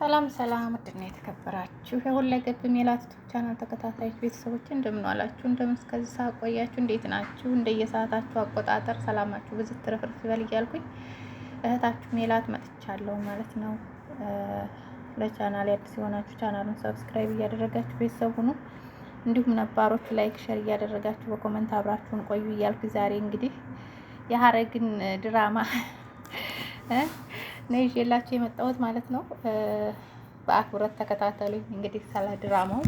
ሰላም ሰላም፣ ውድና የተከበራችሁ የሁለገብ ሜላት ቻናል ተከታታዮች ቤተሰቦች እንደምን ዋላችሁ? እንደምን እስከዚህ ሰዓት ቆያችሁ? እንዴት ናችሁ? እንደየሰዓታችሁ አቆጣጠር ሰላማችሁ ብዙ ትርፍርፍ ይበል እያልኩኝ እህታችሁ ሜላት መጥቻለሁ ማለት ነው። ለቻናል አዲስ የሆናችሁ ቻናሉን ሰብስክራይብ እያደረጋችሁ ቤተሰብ ሁኑ። እንዲሁም ነባሮች ላይክ፣ ሼር እያደረጋችሁ በኮሜንት አብራችሁን ቆዩ እያልኩ ዛሬ እንግዲህ የሀረግን ድራማ ነው ይዤላችሁ የመጣሁት ማለት ነው። በአክብሮት ተከታተሉኝ። እንግዲህ ስለ ድራማው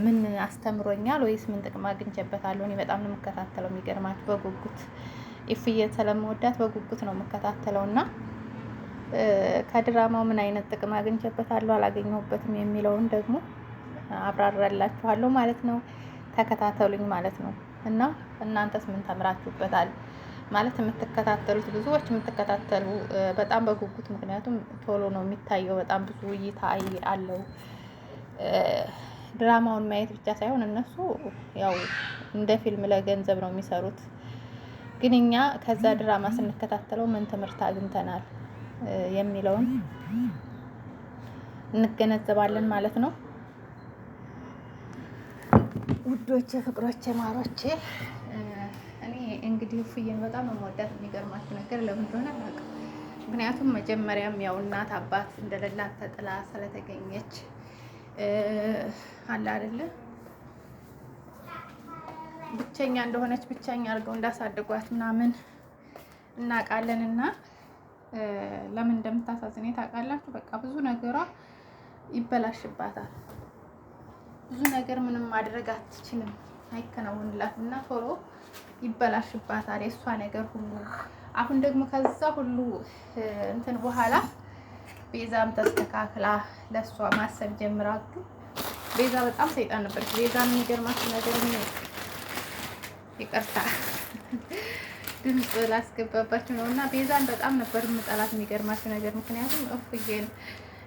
ምን አስተምሮኛል ወይስ ምን ጥቅም አግኝቼበታለሁ? እኔ በጣም ነው የምከታተለው። የሚገርማችሁ በጉጉት ኢፍዬን ስለምወዳት በጉጉት ነው የምከታተለው እና ከድራማው ምን አይነት ጥቅም አግኝቼበታለሁ አላገኘሁበትም የሚለውን ደግሞ አብራራላችኋለሁ ማለት ነው። ተከታተሉኝ ማለት ነው። እና እናንተስ ምን ተምራችሁበታል? ማለት የምትከታተሉት ብዙዎች የምትከታተሉ በጣም በጉጉት ምክንያቱም ቶሎ ነው የሚታየው። በጣም ብዙ እይታ አለው። ድራማውን ማየት ብቻ ሳይሆን እነሱ ያው እንደ ፊልም ለገንዘብ ነው የሚሰሩት። ግን እኛ ከዛ ድራማ ስንከታተለው ምን ትምህርት አግኝተናል የሚለውን እንገነዘባለን ማለት ነው። ውዶቼ፣ ፍቅሮቼ፣ ማሮቼ እንግዲህ እፉዬን በጣም የምወዳት የሚገርማችሁ ነገር ለምን እንደሆነ አላውቅም። ምክንያቱም መጀመሪያም ያው እናት አባት እንደሌላት ተጥላ ስለተገኘች አለ አይደለ ብቸኛ እንደሆነች ብቸኛ አድርገው እንዳሳደጓት ምናምን እናውቃለን። እና ለምን እንደምታሳዝኔ ታውቃላችሁ? በቃ ብዙ ነገሯ ይበላሽባታል። ብዙ ነገር ምንም ማድረግ አትችልም፣ አይከናወንላትም እና ቶሎ ይበላሽባታል የእሷ ነገር ሁሉ። አሁን ደግሞ ከዛ ሁሉ እንትን በኋላ ቤዛም ተስተካክላ ለእሷ ማሰብ ጀምራ። ግን ቤዛ በጣም ሰይጣን ነበረች። ቤዛ የሚገርማችሁ ነገር ይቅርታ ድምፅ ላስገባባችሁ ነው እና ቤዛን በጣም ነበር የምጠላት የሚገርማችሁ ነገር። ምክንያቱም እፉዬን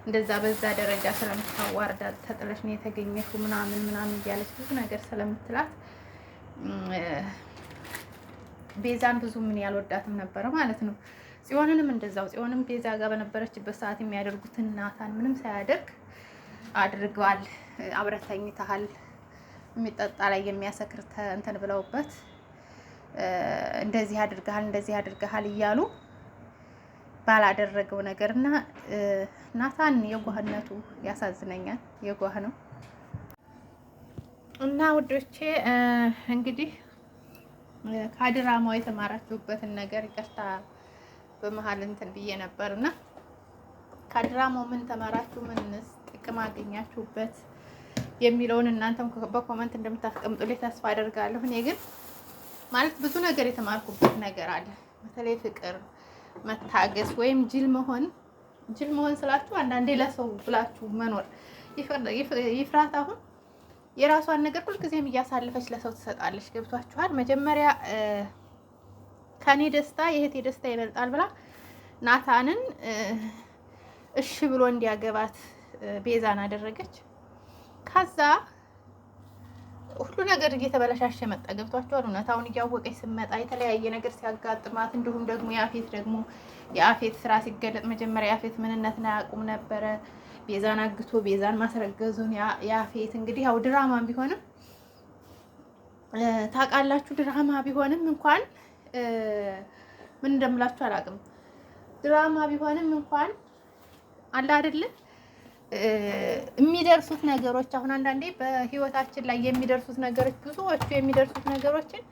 እንደዛ በዛ ደረጃ ስለምታዋርዳት ተጥለሽ ነው የተገኘሽው ምናምን እያለች ብዙ ነገር ስለምትላት ቤዛን ብዙ ምን ያልወዳትም ነበረ ማለት ነው። ጽዮንንም እንደዛው። ጽዮንም ቤዛ ጋር በነበረችበት ሰዓት የሚያደርጉትን ናታን ምንም ሳያደርግ አድርገዋል። አብረህ ተኝተሃል፣ የሚጠጣ ላይ የሚያሰክር እንትን ብለውበት እንደዚህ አድርገሃል እያሉ ባላደረገው ነገርና ናታን የጓህነቱ ያሳዝነኛል። የጓህ ነው እና ውዶቼ እንግዲህ ከድራማው የተማራችሁበትን ነገር ይቅርታ በመሀል እንትን ብዬ ነበርና ከድራማው ምን ተማራችሁ? ምንስ ጥቅም አገኛችሁበት የሚለውን እናንተም በኮመንት እንደምታስቀምጡልኝ ተስፋ አደርጋለሁ። እኔ ግን ማለት ብዙ ነገር የተማርኩበት ነገር አለ። በተለይ ፍቅር፣ መታገስ ወይም ጅል መሆን ስላችሁ አንዳንዴ ለሰው ብላችሁ መኖር። ይፍራት አሁን የራሷን ነገር ሁልጊዜም እያሳለፈች ለሰው ትሰጣለች። ገብቷችኋል? መጀመሪያ ከኔ ደስታ የእህቴ ደስታ ይበልጣል ብላ ናታንን እሺ ብሎ እንዲያገባት ቤዛን አደረገች። ከዛ ሁሉ ነገር እየተበለሻሸ መጣ። ገብቷችኋል? እውነታውን እያወቀች ስትመጣ የተለያየ ነገር ሲያጋጥማት፣ እንዲሁም ደግሞ የአፌት ስራ ሲገለጥ መጀመሪያ የአፌት ምንነትን አያውቁም ነበረ። ቤዛን አግቶ ቤዛን ማስረገዙን ያፌት እንግዲህ ያው ድራማ ቢሆንም ታውቃላችሁ። ድራማ ቢሆንም እንኳን ምን እንደምላችሁ አላውቅም። ድራማ ቢሆንም እንኳን አለ አይደለ የሚደርሱት ነገሮች አሁን አንዳንዴ በህይወታችን ላይ የሚደርሱት ነገሮች ብዙዎቹ የሚደርሱት ነገሮችን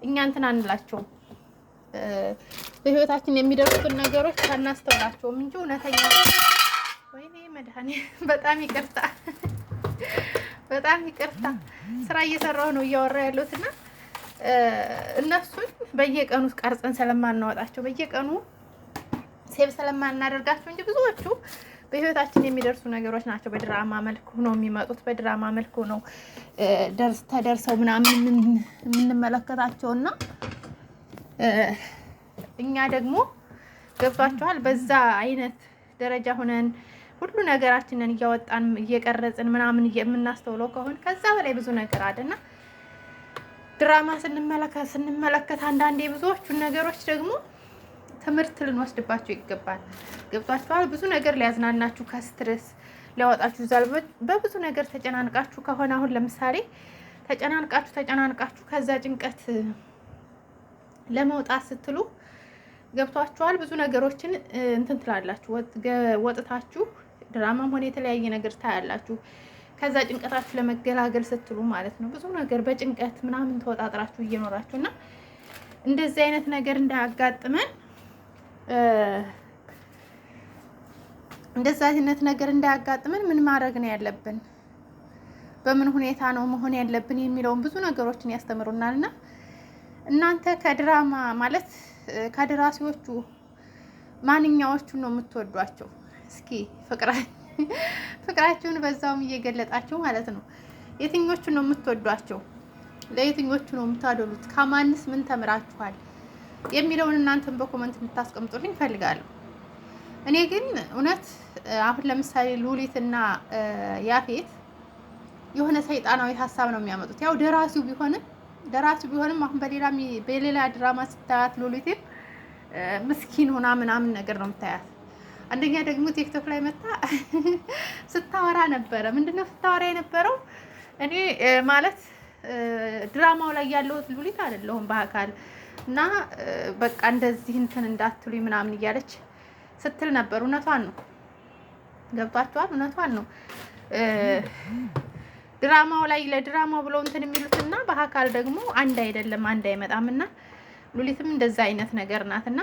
እኛ እንትን አንላቸውም። በህይወታችን የሚደርሱትን ነገሮች አናስተውላቸውም እንጂ እውነተኛ ወይኔ መድኃኒዓለም በጣም ይቅርታ ስራ እየሰራሁ ነው እያወራ ያለሁት እና እነሱን በየቀኑ ቀርጸን ስለማናወጣቸው በየቀኑ ሴቭ ስለማናደርጋቸው እንጂ ብዙዎቹ በህይወታችን የሚደርሱ ነገሮች ናቸው። በድራማ መልኩ ነው የሚመጡት። በድራማ መልኩ ነው ተደርሰው ምናምን የምንመለከታቸው እና እኛ ደግሞ ገብቷችኋል በዛ አይነት ደረጃ ሆነን ሁሉ ነገራችንን እያወጣን እየቀረጽን ምናምን የምናስተውለው ከሆነ ከዛ በላይ ብዙ ነገር አለና ድራማ ስንመለከት አንዳንዴ ብዙዎቹን ነገሮች ደግሞ ትምህርት ልንወስድባቸው ይገባል። ገብቷችኋል? ብዙ ነገር ሊያዝናናችሁ ከስትረስ ሊያወጣችሁ ይዛል። በብዙ ነገር ተጨናንቃችሁ ከሆነ አሁን ለምሳሌ ተጨናንቃችሁ ከዛ ጭንቀት ለመውጣት ስትሉ ገብቷችኋል? ብዙ ነገሮችን እንትን ትላላችሁ። ወጥታችሁ ድራማም ሆነ የተለያየ ነገር ታያላችሁ። ከዛ ጭንቀታችሁ ለመገላገል ስትሉ ማለት ነው። ብዙ ነገር በጭንቀት ምናምን ተወጣጥራችሁ እየኖራችሁ እና እንደዚህ አይነት ነገር እንዳያጋጥመን ምን ማድረግ ነው ያለብን? በምን ሁኔታ ነው መሆን ያለብን የሚለውን ብዙ ነገሮችን ያስተምሩናል። እና እናንተ ከድራማ ማለት ከደራሲዎቹ ማንኛዎቹን ነው የምትወዷቸው? እስኪ ፍቅራችሁን በዛውም እየገለጣችሁ ማለት ነው። የትኞቹን ነው የምትወዷቸው? ለየትኞቹ ነው የምታደሉት? ከማንስ ምን ተምራችኋል የሚለውን እናንተን በኮመንት እንድታስቀምጡልኝ እፈልጋለሁ። እኔ ግን እውነት አሁን ለምሳሌ ሉሊትና ያፌት የሆነ ሰይጣናዊ ሀሳብ ነው የሚያመጡት። ያው ደራሲው ቢሆንም አሁን በሌላ ድራማ ስታያት ሉሊትን ምስኪን ሆና ምናምን ነገር ነው የምታያት። አንደኛ ደግሞ ቲክቶክ ላይ መጣ ስታወራ ነበረ። ምንድነው ስታወራ የነበረው? እኔ ማለት ድራማው ላይ ያለሁት ሉሊት አይደለሁም በአካል እና በቃ እንደዚህ እንትን እንዳትሉኝ ምናምን እያለች ስትል ነበር። እውነቷን ነው። ገብቷችኋል? እውነቷን ነው። ድራማው ላይ ለድራማው ብለው እንትን የሚሉትና በአካል ደግሞ አንድ አይደለም፣ አንድ አይመጣምና ሉሊትም እንደዛ አይነት ነገር ናትና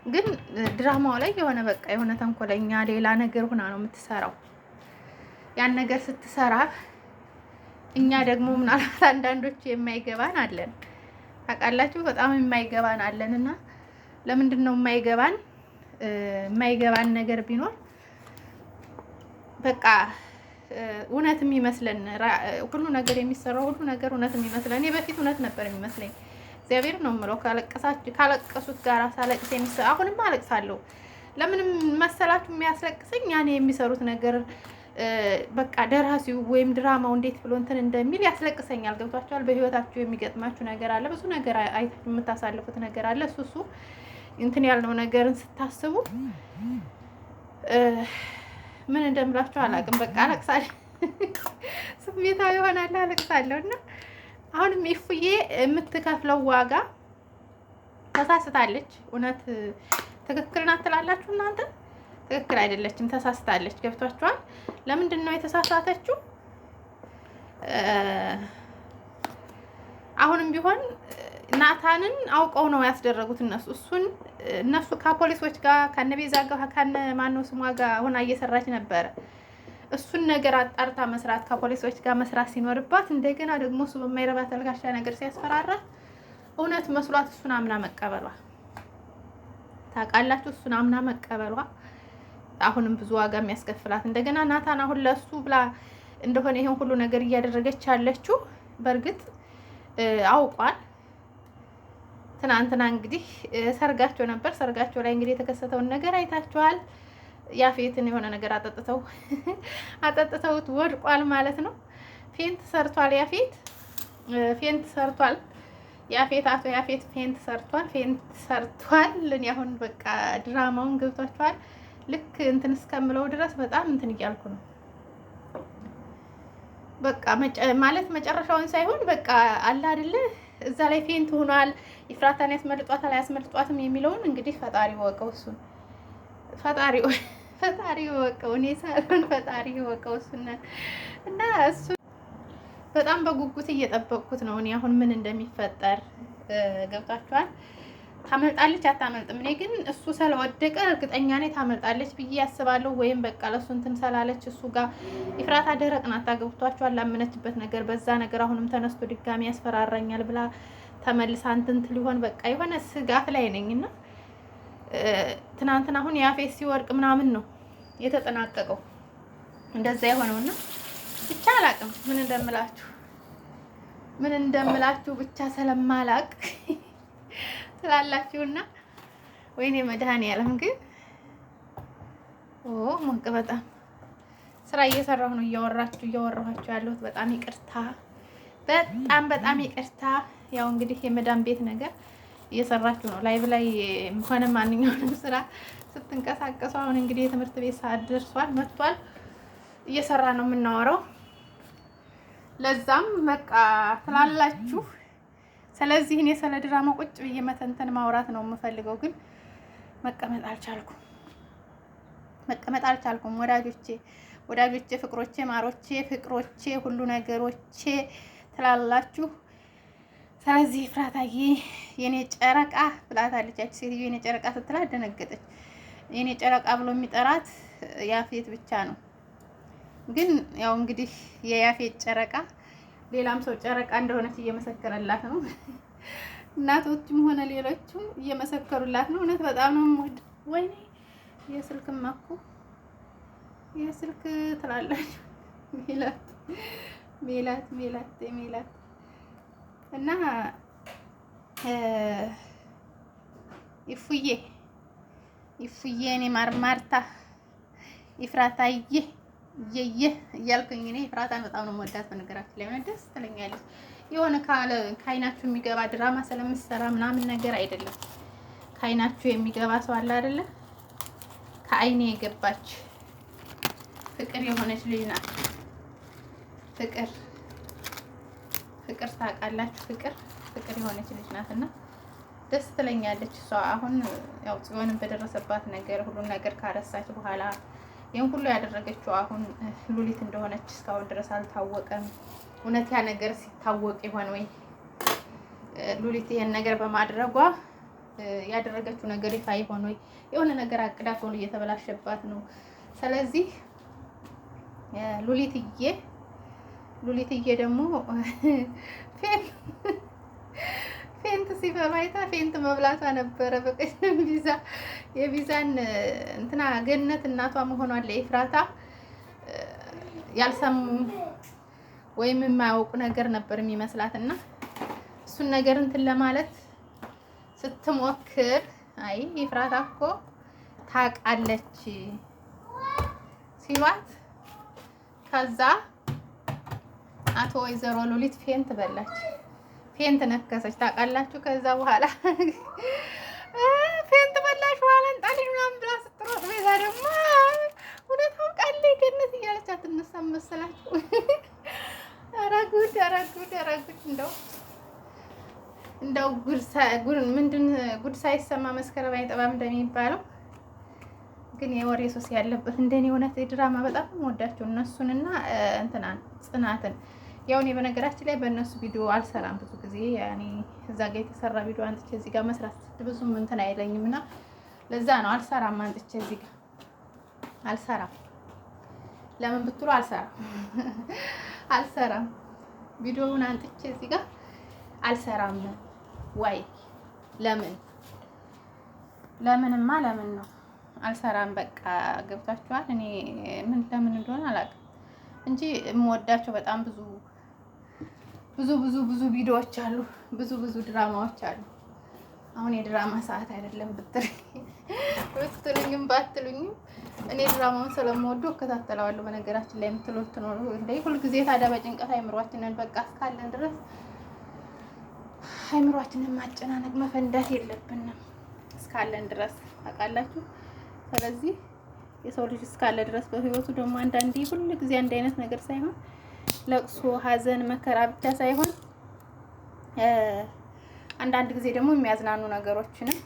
ግን ድራማው ላይ የሆነ ተንኮለኛ ሌላ ነገር ሆና ነው የምትሰራው። ያን ነገር ስትሰራ እኛ ደግሞ ምናልባት አንዳንዶቹ የማይገባን አለን። ታውቃላችሁ? በጣም የማይገባን አለን። እና ለምንድን ነው የማይገባን ነገር ቢኖር በቃ እውነት የሚመስለን ሁሉ ነገር የሚሰራው ሁሉ ነገር እውነት የሚመስለን። እኔ በፊት እውነት ነበር የሚመስለኝ። እግዚአብሔር ነው የምለው። ካለቀሱት ጋር ሳለቅስ አሁንም አለቅሳለሁ። ለምንም መሰላችሁ የሚያስለቅሰኝ ያኔ የሚሰሩት ነገር በቃ ደራሲው ወይም ድራማው እንዴት ብሎ እንትን እንደሚል ያስለቅሰኛል። ገብቷችኋል? በህይወታችሁ የሚገጥማችሁ ነገር አለ፣ ብዙ ነገር አይታችሁ የምታሳልፉት ነገር አለ። እሱ እንትን ያልነው ነገርን ስታስቡ ምን እንደምላችሁ አላውቅም። በቃ አለቅሳለሁ፣ ስሜታዊ እሆናለሁ፣ አለቅሳለሁ። እና አሁንም ይፉዬ የምትከፍለው ዋጋ ተሳስታለች። እውነት ትክክል ናት ትላላችሁ እናንተ? ትክክል አይደለችም፣ ተሳስታለች። ገብቷችኋል? ለምንድን ነው የተሳሳተችው? አሁንም ቢሆን ናታንን አውቀው ነው ያስደረጉት እነሱ ከፖሊሶች ጋር ከነቤዛ ጋር ማነው ስሟ ጋር ሆና እየሰራች ነበረ። እሱን ነገር አጣርታ መስራት ከፖሊሶች ጋር መስራት ሲኖርባት እንደገና ደግሞ እሱ በማይረባ ተልካሻ ነገር ሲያስፈራራት እውነት መስሏት እሱን አምና መቀበሏ ታውቃላችሁ። እሱን አምና መቀበሏ አሁንም ብዙ ዋጋ የሚያስከፍላት። እንደገና ናታን አሁን ለሱ ብላ እንደሆነ ይሄን ሁሉ ነገር እያደረገች ያለችው በእርግጥ አውቋል። ትናንትና እንግዲህ ሰርጋቸው ነበር። ሰርጋቸው ላይ እንግዲህ የተከሰተውን ነገር አይታችኋል። ያፌትን የሆነ ነገር አጠጥተውት ወድቋል ማለት ነው። ፌንት ሰርቷል። አቶ ያፌት ፌንት ሰርቷል። እኔ አሁን በቃ ድራማውን ገብቷችኋል። ልክ እንትን እስከምለው ድረስ በጣም እንትን እያልኩ ነው። በቃ ማለት መጨረሻውን ሳይሆን በቃ አለ አይደለ እዛ ላይ ፌንት ሆኗል። ኢፍራታን ያስመልጧታል አያስመልጧትም የሚለውን እንግዲህ ፈጣሪ ወቀው፣ እሱን ፈጣሪ ወቀው፣ እኔ ሳይሆን ፈጣሪ ወቀው እሱን። እና እሱ በጣም በጉጉት እየጠበቅኩት ነው እኔ አሁን ምን እንደሚፈጠር ገብቷችኋል። ታመልጣለች አታመልጥም? እኔ ግን እሱ ስለወደቀ እርግጠኛ ነኝ ታመልጣለች ብዬ ያስባለሁ። ወይም በቃ ለሱ እንትን ስላለች እሱ ጋር ኢፍራታ ደረቅ ናት። ገብቷችኋል? ላመነችበት ነገር በዛ ነገር አሁንም ተነስቶ ድጋሚ ያስፈራራኛል ብላ ተመልሳ እንትን ሊሆን በቃ የሆነ ስጋት ላይ ነኝና ትናንትና አሁን ያፌት ሲወርቅ ምናምን ነው የተጠናቀቀው እንደዛ የሆነውና ብቻ አላቅም ምን እንደምላችሁ ብቻ ስለማላቅ ትላላችሁና ወይኔ መድኃኒዓለም ግን ሞቅ በጣም ስራ እየሰራሁ ነው እያወራኋችሁ ያለሁት። በጣም ይቅርታ። ያው እንግዲህ የመዳም ቤት ነገር እየሰራችሁ ነው። ላይቭ ላይ ሆነ ማንኛውንም ስራ ስትንቀሳቀሱ አሁን እንግዲህ የትምህርት ቤት ሰዓት ደርሷል መጥቷል። እየሰራ ነው የምናወራው። ለዛም በቃ ትላላችሁ። ስለዚህ እኔ ስለ ድራማ ቁጭ ብዬ መተንተን ማውራት ነው የምፈልገው፣ ግን መቀመጥ አልቻልኩም። ወዳጆቼ፣ ፍቅሮቼ፣ ማሮቼ፣ ፍቅሮቼ፣ ሁሉ ነገሮቼ ትላላችሁ። ስለዚህ ፍራታዬ የኔ ጨረቃ ብላታለች። ያቺ ሴትዮ የኔ ጨረቃ ስትላ ደነገጠች። የኔ ጨረቃ ብሎ የሚጠራት ያፌት ብቻ ነው። ግን ያው እንግዲህ የያፌት ጨረቃ ሌላም ሰው ጨረቃ እንደሆነች እየመሰከረላት ነው። እናቶችም ሆነ ሌሎችም እየመሰከሩላት ነው። እውነት በጣም ነው የምወድ። ወይኔ የስልክማ እኮ የስልክ ትላላችሁ ሜላት እና ይፉዬ እኔ ማርማርታ ይፍራታዬ እያልኩኝ እኔ ፍራታን በጣም ነው የምወዳት። በነገራችን ላይ ሆነ ደስ ትለኛለች። የሆነ ከአይናችሁ የሚገባ ድራማ ስለምትሰራ ምናምን ነገር አይደለም። ከአይናችሁ የሚገባ ሰው አለ አይደለ? ከአይኔ የገባች ፍቅር የሆነች ልጅ ናት። ፍቅር ታውቃላችሁ? ፍቅር የሆነች ልጅ ናት እና ደስ ትለኛለች እሷ። አሁን ያው ጽዮንን በደረሰባት ነገር ሁሉን ነገር ካረሳች በኋላ ይሄን ሁሉ ያደረገችው አሁን ሉሊት እንደሆነች እስካሁን ድረስ አልታወቀም። እውነት ያ ነገር ሲታወቅ ይሆን ወይ ሉሊት ይሄን ነገር በማድረጓ ያደረገችው ነገር ይፋ ይሆን ወይ? የሆነ ነገር አቅዳ ቶሎ እየተበላሸባት ነው። ስለዚህ ሉሊትዬ ደግሞ ፌንት ሲፈባይታ ፌንት መብላቷ ነበረ። በቀደም የቪዛን እንትና ገነት እናቷ መሆኗን ለኤፍራታ ያልሰሙ ወይም የማያውቁ ነገር ነበር የሚመስላት እና እሱን ነገር እንትን ለማለት ስትሞክር አይ ኤፍራታ እኮ ታውቃለች ሲሏት ከዛ አቶ ወይዘሮ ሉሊት ፌንት በላች፣ ፌንት ነከሰች። ታውቃላችሁ? ከዛ በኋላ ፌንት በላሽ በኋላ እንጣልሽ ምናምን ብላ ስትሮጥ ቤዛ ደግሞ እውነታውን ቃል ገነት እያለች አትነሳም መሰላችሁ? ኧረ ጉድ! እንደው ጉድ ሳይሰማ መስከረም አይጠባም እንደሚባለው ግን የወሬ ሶስ ያለበት እንደኔ እውነት ድራማ በጣም የምወዳቸው እነሱንና እንትናን ጽናትን። ያው እኔ በነገራችን ላይ በእነሱ ቪዲዮ አልሰራም ብዙ ጊዜ ያኔ እዛ ጋር የተሰራ ቪዲዮ አንጥቼ እዚህ ጋር መስራት ብዙም እንትን አይለኝም እና ለዛ ነው አልሰራም። አንጥቼ እዚህ ጋር አልሰራም። ለምን ብትሉ አልሰራም። ቪዲዮውን አንጥቼ እዚህ ጋር አልሰራም። ወይ ለምንማ ለምን ነው አልሰራም? በቃ ገብታችኋል። እኔ ለምን እንደሆነ አላውቅም እንጂ የምወዳቸው በጣም ብዙ ቪዲዮዎች አሉ፣ ብዙ ድራማዎች አሉ። አሁን የድራማ ሰዓት አይደለም ብትሉኝም ባትሉኝም እኔ ድራማውን ስለምወደው እከታተለዋለሁ። በነገራችን ላይ የምትሉት ትኖሩ እንደ ሁልጊዜ ታዲያ በጭንቀት አይምሯችንን በቃ እስካለን ድረስ አይምሯችንን ማጨናነቅ መፈንዳት የለብንም እስካለን ድረስ ታውቃላችሁ። ስለዚህ የሰው ልጅ እስካለ ድረስ በህይወቱ ደግሞ አንዳንዴ ሁሉ ጊዜ አንድ አይነት ነገር ሳይሆን ለቅሶ፣ ሐዘን፣ መከራ ብቻ ሳይሆን አንዳንድ ጊዜ ደግሞ የሚያዝናኑ ነገሮችንም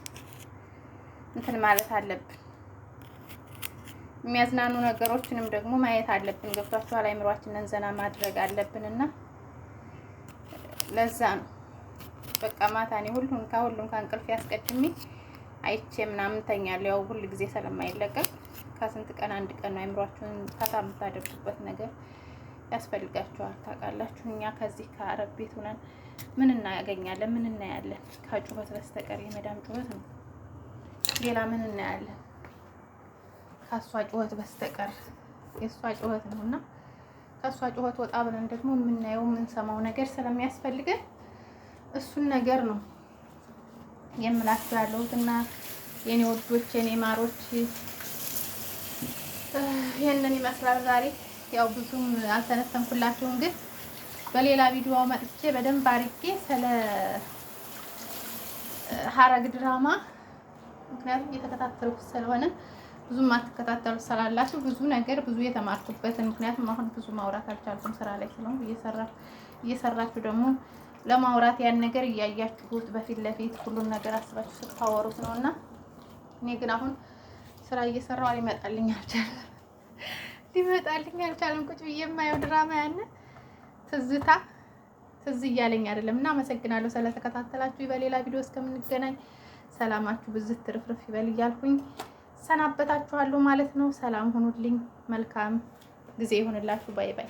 እንትን ማለት አለብን። የሚያዝናኑ ነገሮችንም ደግሞ ማየት አለብን። ገብቷችኋል? አይምሯችንን ዘና ማድረግ አለብንና ለዛ ነው በቃ ማታ እኔ ሁሉም ከእንቅልፍ ያስቀድሜ አይቼ ምናምን ተኛለሁ። ያው ሁሉ ጊዜ ስለማይለቀቅ ከስንት ቀን አንድ ቀን ነው አይምሯችሁን ፈታ የምታደርጉበት ነገር ያስፈልጋችኋል። ታውቃላችሁ እኛ ከዚህ ከአረብ ቤት ሆነን ምን እናገኛለን? ምን እናያለን? ከጩኸት በስተቀር የመዳም ጩኸት ነው። ሌላ ምን እናያለን? ከሷ ጩኸት በስተቀር የሷ ጩኸት ነውና ከሷ ጩኸት ወጣ ብለን ደግሞ የምናየው የምንሰማው ነገር ስለሚያስፈልገን እሱን ነገር ነው የምላችሁ ያለሁትና የኔ ወዶች የኔ ማሮች ይሄንን ይመስላል ዛሬ። ያው ብዙም አልተነተንኩላችሁም፣ ግን በሌላ ቪዲዮ መጥቼ በደንብ አድርጌ ሐረግ ድራማ ምክንያቱም እየተከታተልኩ ስለሆነ ብዙም አትከታተሉ ስላላችሁ ብዙ ነገር ብዙ የተማርኩበትን ምክንያቱም አሁን ብዙ ማውራት አልቻልኩም ስራ ላይ ስለሆንኩ እየሰራችሁ ደግሞ ለማውራት ያን ነገር እያያችሁት በፊት ለፊት ሁሉን ነገር አስባችሁ ስታወሩት ነውና እኔ ግን አሁን ስራ እየሰራሁ ሊመጣልኝ አልቻለም። ቁጭ ብዬ የማየው ድራማ ያነ ትዝ እያለኝ አይደለም እና አመሰግናለሁ ስለተከታተላችሁ። በሌላ ቪዲዮ እስከምንገናኝ ሰላማችሁ ብዝት ትርፍርፍ ይበል እያልኩኝ ሰናበታችኋለሁ ማለት ነው። ሰላም ሁኑልኝ። መልካም ጊዜ ይሁንላችሁ። ባይ ባይ።